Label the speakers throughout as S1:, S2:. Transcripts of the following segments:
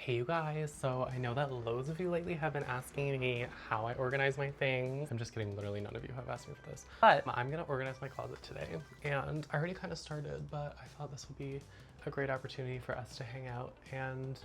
S1: Hey you guys, so I know that loads of you lately have been asking me how I organize my things. I'm just kidding, literally none of you have asked me for this. But I'm gonna organize my closet today. And I already kind of started, but I thought this would be a great opportunity for us to hang out and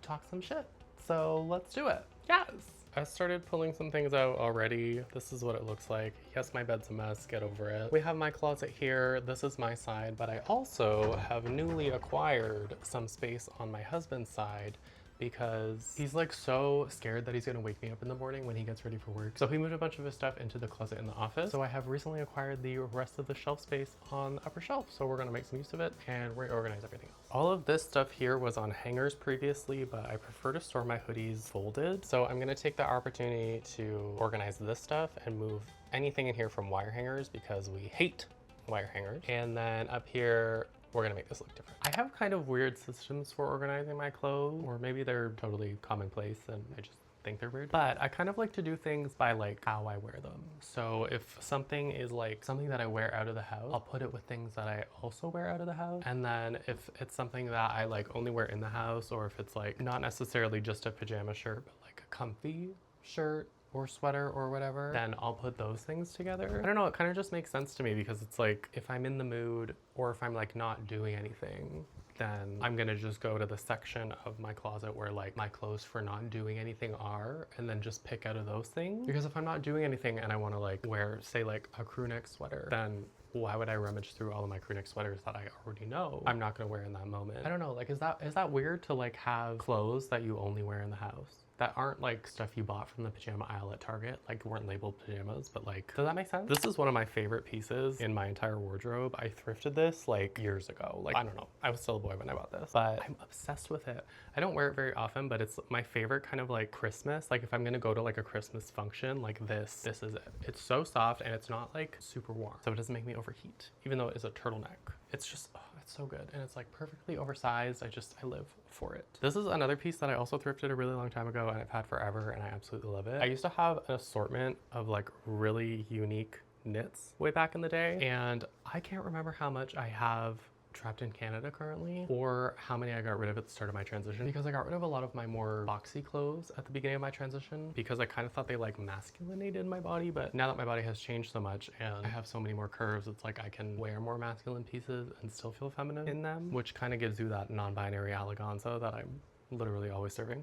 S1: talk some shit. So let's do it. Yes! I started pulling some things out already. This is what it looks like. Yes, my bed's a mess, get over it. We have my closet here. This is my side, but I also have newly acquired some space on my husband's side because he's like so scared that he's gonna wake me up in the morning when he gets ready for work. So he moved a bunch of his stuff into the closet in the office. So I have recently acquired the rest of the shelf space on the upper shelf. So we're gonna make some use of it and reorganize everything else. All of this stuff here was on hangers previously, but I prefer to store my hoodies folded. So I'm gonna take the opportunity to organize this stuff and move anything in here from wire hangers because we hate wire hangers. And then up here, we're gonna make this look different. I have kind of weird systems for organizing my clothes, or maybe they're totally commonplace and I just think they're weird. But I kind of like to do things by like how I wear them. So if something is like something that I wear out of the house, I'll put it with things that I also wear out of the house. And then if it's something that I like only wear in the house, or if it's like not necessarily just a pajama shirt, but like a comfy shirt or sweater or whatever, then I'll put those things together. I don't know, it kind of just makes sense to me because it's like if I'm in the mood or if I'm like not doing anything, then I'm gonna just go to the section of my closet where like my clothes for not doing anything are, and then just pick out of those things. Because if I'm not doing anything and I want to like wear, say like a crew neck sweater, then why would I rummage through all of my crew neck sweaters that I already know I'm not gonna wear in that moment? I don't know, like is that weird to like have clothes that you only wear in the house? That aren't like stuff you bought from the pajama aisle at Target, like weren't labeled pajamas, but like, does that make sense? This is one of my favorite pieces in my entire wardrobe. I thrifted this like years ago. Like, I don't know, I was still a boy when I bought this, but I'm obsessed with it. I don't wear it very often, but it's my favorite kind of like Christmas. Like if I'm gonna go to like a Christmas function, like this is it. It's so soft and it's not like super warm, so it doesn't make me overheat, even though it is a turtleneck. It's just, oh, it's so good. And it's like perfectly oversized. I live for it. This is another piece that I also thrifted a really long time ago and I've had forever and I absolutely love it. I used to have an assortment of like really unique knits way back in the day. And I can't remember how much I have trapped in Canada currently, or how many I got rid of at the start of my transition, because I got rid of a lot of my more boxy clothes at the beginning of my transition because I kind of thought they like masculinated my body. But now that my body has changed so much and I have so many more curves, it's like I can wear more masculine pieces and still feel feminine in them, which kind of gives you that non-binary eleganza that I'm literally always serving.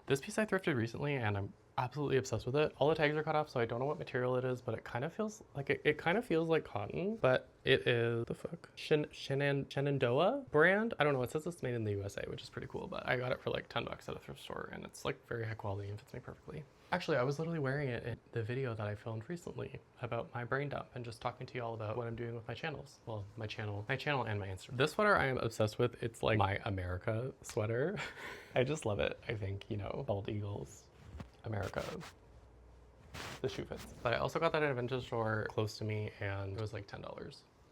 S1: This piece I thrifted recently and I'm absolutely obsessed with it. All the tags are cut off, so I don't know what material it is, but it kind of feels like it kind of feels like cotton, but it is the fuck Shenandoah brand. I don't know. It says it's made in the USA, which is pretty cool, but I got it for like 10 bucks at a thrift store and it's like very high quality and fits me perfectly. Actually, I was literally wearing it in the video that I filmed recently about my brain dump and just talking to you all about what I'm doing with my channels. Well, my channel and my Instagram. This sweater I am obsessed with. It's like my America sweater. I just love it. I think, you know, bald eagles, America, the shoe fits. But I also got that at a vintage store close to me and it was like $10,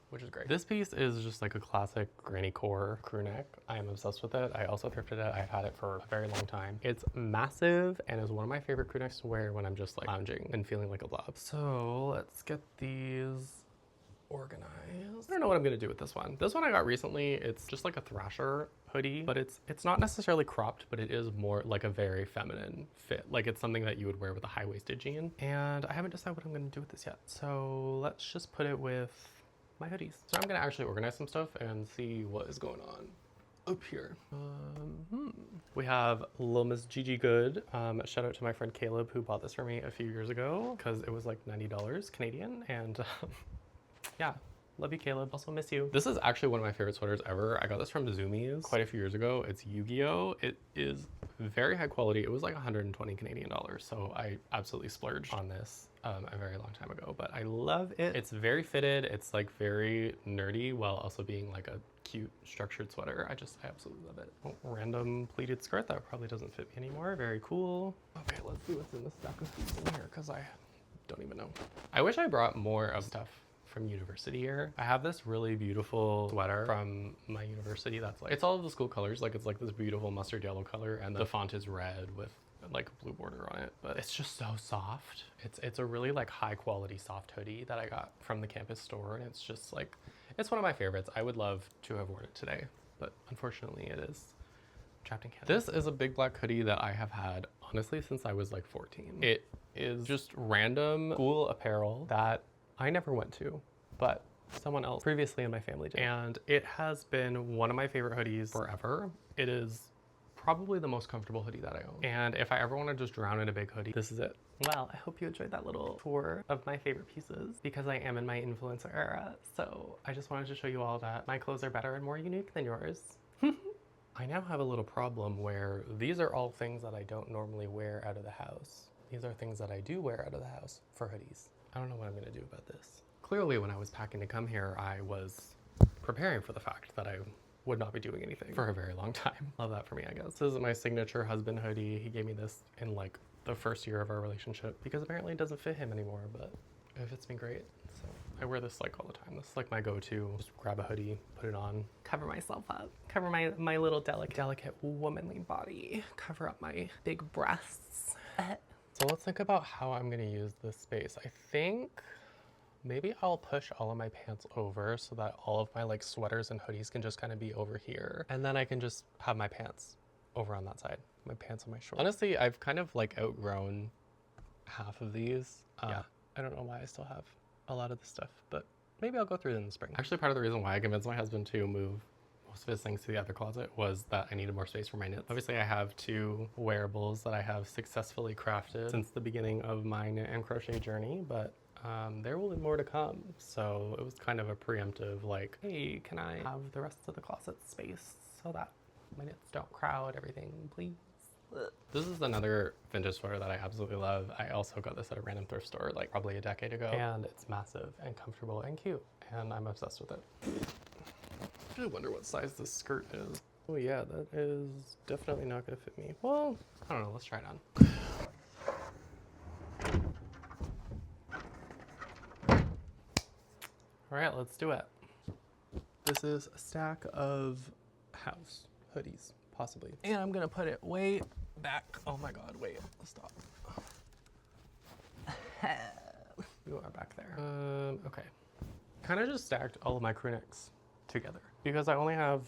S1: which is great. This piece is just like a classic granny core crew neck. I am obsessed with it. I also thrifted it. I've had it for a very long time. It's massive and is one of my favorite crew necks to wear when I'm just like lounging and feeling like a blob. So let's get these organized. I don't know what I'm gonna do with this one. This one I got recently. It's just like a Thrasher hoodie, but it's not necessarily cropped, but it is more like a very feminine fit. Like it's something that you would wear with a high-waisted jean. And I haven't decided what I'm gonna do with this yet. So let's just put it with my hoodies. So I'm gonna actually organize some stuff and see what is going on up here. We have Lil Miss Gigi Good. Shout out to my friend Caleb who bought this for me a few years ago because it was like $90 Canadian, and yeah, love you, Caleb. Also miss you. This is actually one of my favorite sweaters ever. I got this from Zoomies quite a few years ago. It's Yu-Gi-Oh! It is very high quality. It was like 120 Canadian dollars. So I absolutely splurged on this a very long time ago, but I love it. It's very fitted. It's like very nerdy while also being like a cute structured sweater. I absolutely love it. Oh, random pleated skirt that probably doesn't fit me anymore. Very cool. Okay, let's see what's in the stack of things in here because I don't even know. I wish I brought more of stuff from university here. I have this really beautiful sweater from my university that's like, it's all of the school colors. Like it's like this beautiful mustard yellow color and the font is red with like a blue border on it, but it's just so soft. It's a really like high quality soft hoodie that I got from the campus store, and it's just like, it's one of my favorites. I would love to have worn it today, but unfortunately it is trapped in Canada. This is a big black hoodie that I have had honestly since I was like 14. It is just random cool apparel that I never went to, but someone else previously in my family did. And it has been one of my favorite hoodies forever. It is probably the most comfortable hoodie that I own. And if I ever want to just drown in a big hoodie, this is it. Well, I hope you enjoyed that little tour of my favorite pieces because I am in my influencer era. So I just wanted to show you all that my clothes are better and more unique than yours. I now have a little problem where these are all things that I don't normally wear out of the house. These are things that I do wear out of the house for hoodies. I don't know what I'm gonna do about this. Clearly, when I was packing to come here, I was preparing for the fact that I would not be doing anything for a very long time. Love that for me, I guess. This is my signature husband hoodie. He gave me this in like the first year of our relationship because apparently it doesn't fit him anymore, but it fits me great. So I wear this like all the time. This is like my go-to. Just grab a hoodie, put it on, cover myself up, cover my little delicate womanly body, cover up my big breasts. So let's think about how I'm gonna use this space. I think maybe I'll push all of my pants over so that all of my like sweaters and hoodies can just kind of be over here. And then I can just have my pants over on that side, my pants on my shorts. Honestly, I've kind of like outgrown half of these. Yeah, I don't know why I still have a lot of this stuff, but maybe I'll go through it in the spring. Actually, part of the reason why I convinced my husband to move most of his things to the other closet was that I needed more space for my knits. Obviously, I have 2 wearables that I have successfully crafted since the beginning of my knit and crochet journey, but there will be more to come. So it was kind of a preemptive like, hey, can I have the rest of the closet space so that my knits don't crowd everything, please? This is another vintage sweater that I absolutely love. I also got this at a random thrift store like probably a decade ago. And it's massive and comfortable and cute. And I'm obsessed with it. I really wonder what size this skirt is. Oh yeah, that is definitely not gonna fit me. Well, I don't know, let's try it on. All right, let's do it. This is a stack of house hoodies, possibly. And I'm gonna put it way back. Oh my God, wait, stop. You are back there. Okay. Kind of just stacked all of my crew necks together because I only have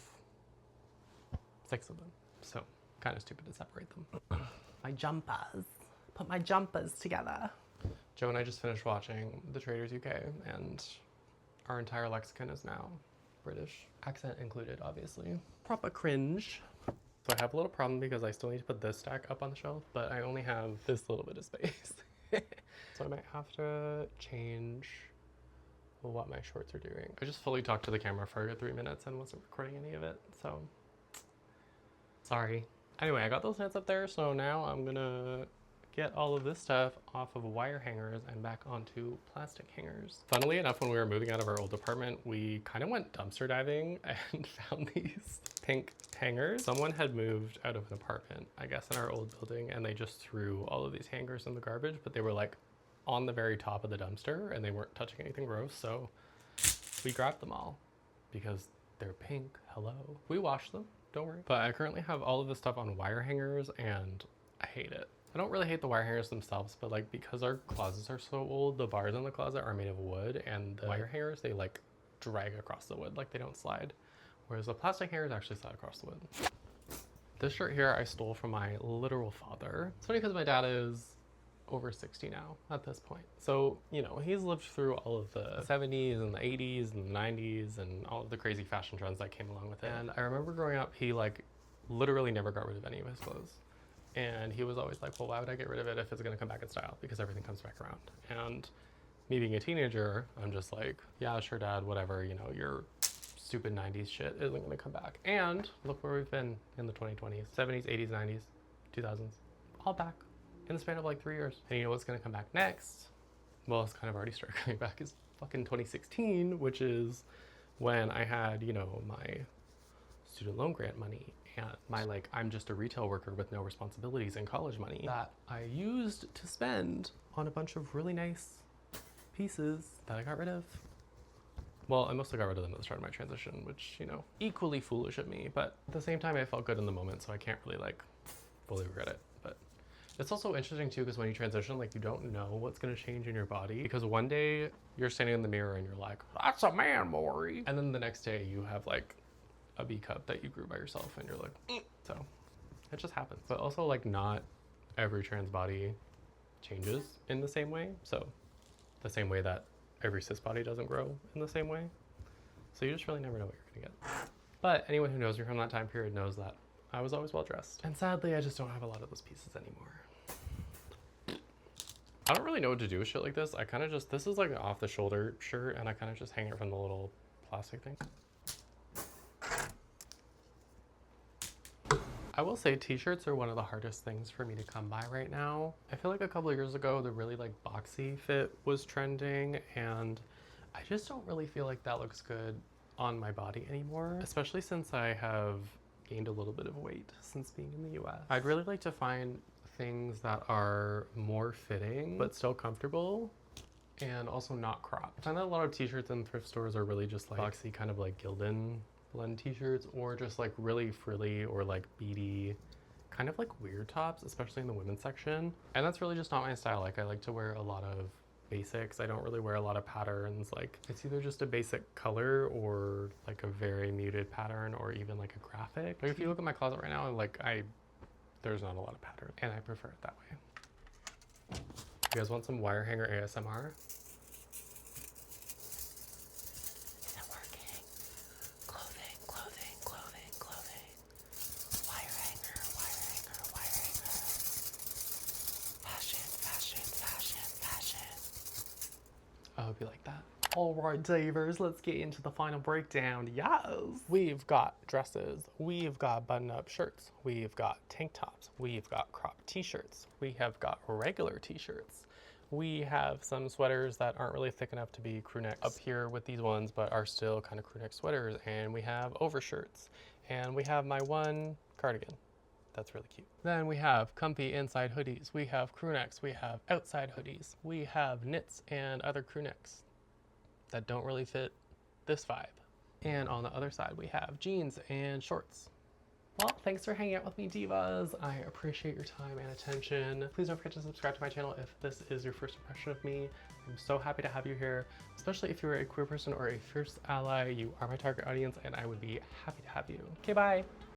S1: 6 of them. So kind of stupid to separate them. My jumpers. Put my jumpers together. Joe and I just finished watching The Traders UK and our entire lexicon is now British. Accent included, obviously. Proper cringe. So I have a little problem because I still need to put this stack up on the shelf, but I only have this little bit of space. So I might have to change what my shorts are doing. I just fully talked to the camera for 3 minutes and wasn't recording any of it, so sorry. Anyway, I got those knits up there, so now I'm gonna get all of this stuff off of wire hangers and back onto plastic hangers. Funnily enough, when we were moving out of our old apartment, we kind of went dumpster diving and found these pink hangers. Someone had moved out of an apartment, I guess in our old building, and they just threw all of these hangers in the garbage, but they were like on the very top of the dumpster and they weren't touching anything gross, so we grabbed them all because they're pink. Hello. We washed them, don't worry. But I currently have all of this stuff on wire hangers and I hate it. I don't really hate the wire hangers themselves, but like because our closets are so old, the bars in the closet are made of wood and the wire hangers, they like drag across the wood, like they don't slide. Whereas the plastic hangers actually slide across the wood. This shirt here I stole from my literal father. It's funny because my dad is over 60 now at this point. So, you know, he's lived through all of the 70s and the 80s and the 90s and all of the crazy fashion trends that came along with it. And I remember growing up, he like literally never got rid of any of his clothes. And he was always like, well, why would I get rid of it if it's gonna come back in style? Because everything comes back around. And me being a teenager, I'm just like, yeah, sure, Dad, whatever, you know, your stupid 90s shit isn't gonna come back. And look where we've been in the 2020s, 70s, 80s, 90s, 2000s, all back in the span of like 3 years. And you know what's gonna come back next? Well, it's kind of already started coming back, is fucking 2016, which is when I had, you know, my student loan grant money and my like, I'm just a retail worker with no responsibilities and college money that I used to spend on a bunch of really nice pieces that I got rid of. Well, I mostly got rid of them at the start of my transition, which, you know, equally foolish of me, but at the same time, I felt good in the moment, so I can't really like fully regret it. But it's also interesting too, because when you transition, like you don't know what's gonna change in your body, because one day you're standing in the mirror and you're like, that's a man, Maury. And then the next day you have like a B cup that you grew by yourself and you're like, So It just happens. But also like not every trans body changes in the same way. So the same way that every cis body doesn't grow in the same way. So you just really never know what you're gonna get. But anyone who knows me from that time period knows that I was always well dressed. And sadly, I just don't have a lot of those pieces anymore. I don't really know what to do with shit like this. I kind of just, this is like an off the shoulder shirt and I kind of just hang it from the little plastic thing. I will say t-shirts are one of the hardest things for me to come by right now. I feel like a couple of years ago, the really like boxy fit was trending and I just don't really feel like that looks good on my body anymore, especially since I have gained a little bit of weight since being in the US. I'd really like to find things that are more fitting, but still comfortable and also not cropped. I find that a lot of t-shirts in thrift stores are really just like boxy, kind of like Gildan blend t-shirts, or just like really frilly or like beady, kind of like weird tops, especially in the women's section. And that's really just not my style. Like I like to wear a lot of basics. I don't really wear a lot of patterns. Like it's either just a basic color or like a very muted pattern or even like a graphic. Like if you look at my closet right now, like there's not a lot of pattern and I prefer it that way. You guys want some wire hanger ASMR? I hope you like that. All right, Davers, let's get into the final breakdown. Yes! We've got dresses, we've got button-up shirts, we've got tank tops, we've got cropped t-shirts, we have got regular t-shirts, we have some sweaters that aren't really thick enough to be crew necks up here with these ones, but are still kind of crew neck sweaters, and we have overshirts, and we have my one cardigan. That's really cute. Then we have comfy inside hoodies, we have crew necks, we have outside hoodies, we have knits and other crew necks that don't really fit this vibe. And on the other side, we have jeans and shorts. Well, thanks for hanging out with me, divas. I appreciate your time and attention. Please don't forget to subscribe to my channel if this is your first impression of me. I'm so happy to have you here, especially if you're a queer person or a fierce ally. You are my target audience and I would be happy to have you. Okay, bye.